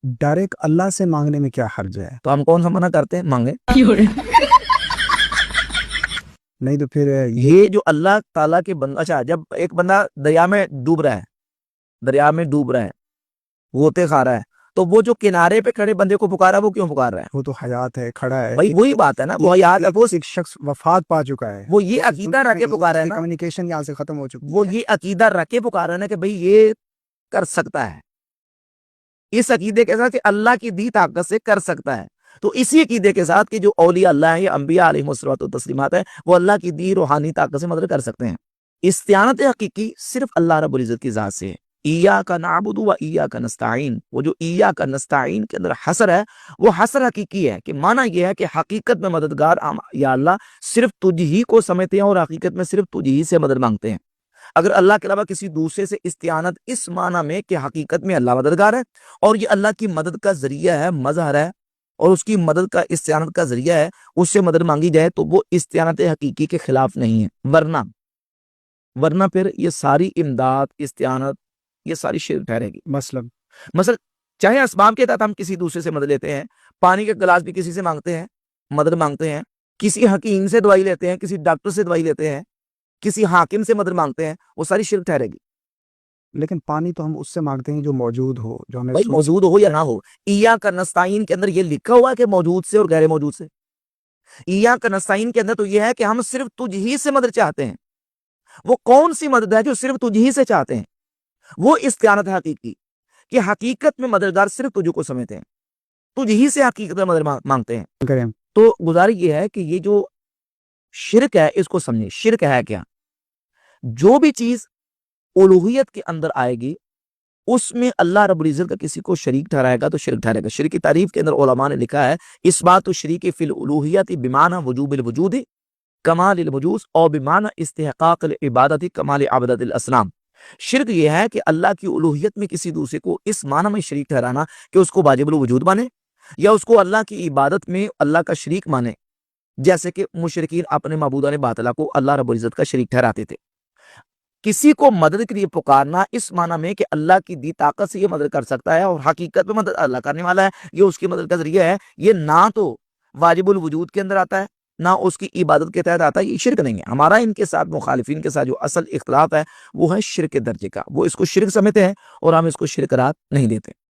Direct اللہ سے مانگنے میں کیا حرج ہے؟ تو ہم کون سا منع کرتے ہیں مانگے؟ نہیں تو پھر یہ جو اللہ تعالیٰ کے بندہ، اچھا جب ایک بندہ دریا میں ڈوب رہا ہے، غوطے کھا رہا ہے، تو وہ جو کنارے پہ کھڑے بندے کو پکارا، وہ کیوں پکار رہا ہے؟ وہ تو حیات ہے، کھڑا ہے، بھائی وہی بات ہے نا، وہ یاد ہے، وہ ایک شخص وفات پا چکا ہے، وہ یہ عقیدہ رکھ کے پکارا ہے نا، کمیونیکیشن یہاں سے ختم ہو چکی وہ ہے۔ یہ عقیدہ رکھ کے پکارا ہے نا کہ بھئی یہ کر سکتا ہے، اس عقیدے کے ساتھ کہ اللہ کی دی طاقت سے کر سکتا ہے۔ تو اسی عقیدے کے ساتھ کہ جو اولیاء اللہ ہیں یا انبیاء علیہ الصلوۃ والتسلیمات ہیں، وہ اللہ کی دی روحانی طاقت سے مدد کر سکتے ہیں۔ استعانت حقیقی صرف اللہ رب العزت کی ذات سے ہے۔ ایاک نعبد و ایاک نستعین، وہ جو ایاک نستعین کے اندر حصر ہے، وہ حصر حقیقی ہے، کہ معنی یہ ہے کہ حقیقت میں مددگار یا اللہ صرف تجھ ہی کو سمجھتے ہیں، اور حقیقت میں صرف تجھ ہی سے مدد مانگتے ہیں۔ اگر اللہ کے علاوہ کسی دوسرے سے استعانت اس معنی میں کہ حقیقت میں اللہ مددگار ہے اور یہ اللہ کی مدد کا ذریعہ ہے، مظہر ہے، اور اس کی مدد کا استعانت کا ذریعہ ہے، اس سے مدد مانگی جائے، تو وہ استعانت حقیقی کے خلاف نہیں ہے۔ ورنہ پھر یہ ساری امداد، استعانت، یہ ساری شرک ٹھہرے گی۔ مثلا چاہے اسباب کے تحت ہم کسی دوسرے سے مدد لیتے ہیں، پانی کا گلاس بھی کسی سے مانگتے ہیں، مدد مانگتے ہیں، کسی حکیم سے دوائی لیتے ہیں، کسی ڈاکٹر سے دوائی لیتے ہیں، کسی حاکم سے مدد مانگتے ہیں، وہ ساری شرک ٹھہرے گی۔ لیکن پانی تو ہم اس سے مانگتے ہیں جو موجود ہو، جو ہمیں بھائی موجود ہو یا نہ ہو، ایاک نستعین کے اندر یہ لکھا ہوا ہے کہ موجود سے اور غیر موجود سے۔ ایاک نستعین کے اندر تو یہ ہے کہ ہم صرف تجھ ہی سے مدد چاہتے ہیں۔ وہ کون سی مدد ہے جو صرف تجھ ہی سے چاہتے ہیں؟ وہ استعانت حقیقی، کہ حقیقت میں مددگار صرف تجھ کو سمجھتے ہیں، تجھ ہی سے حقیقت میں مدد مانگتے ہیں۔ کریں۔ تو گزارش یہ ہے کہ یہ جو شرک ہے، اس کو سمجھیں۔ شرک ہے کیا؟ جو بھی چیز الوہیت کے اندر آئے گی، اس میں اللہ رب العزت کا کسی کو شریک ٹھہرائے گا تو شرک ٹھہرے گا۔ شرک کی تعریف کے اندر علماء نے لکھا ہے، اس بات شریک فی الالوہیت بمعنی وجوب الوجود کمال الوجود اور بمعنی استحقاق العبادت کمال عبادت الاصنام۔ شرک یہ ہے کہ اللہ کی الوہیت میں کسی دوسرے کو اس معنی میں شریک ٹھہرانا کہ اس کو واجب الوجود مانے، یا اس کو اللہ کی عبادت میں اللہ کا شریک مانے، جیسے کہ مشرکین اپنے معبودان باطلہ کو اللہ رب العزت کا شریک ٹھہراتے تھے۔ کسی کو مدد کے لیے پکارنا اس معنی میں کہ اللہ کی دی طاقت سے یہ مدد کر سکتا ہے، اور حقیقت میں مدد اللہ کرنے والا ہے، یہ اس کی مدد کا ذریعہ ہے، یہ نہ تو واجب الوجود کے اندر آتا ہے، نہ اس کی عبادت کے تحت آتا ہے۔ یہ شرک نہیں ہے۔ ہمارا ان کے ساتھ، مخالفین کے ساتھ جو اصل اختلاف ہے وہ ہے شرک درجے کا۔ وہ اس کو شرک سمجھتے ہیں اور ہم اس کو شرک قرار نہیں دیتے۔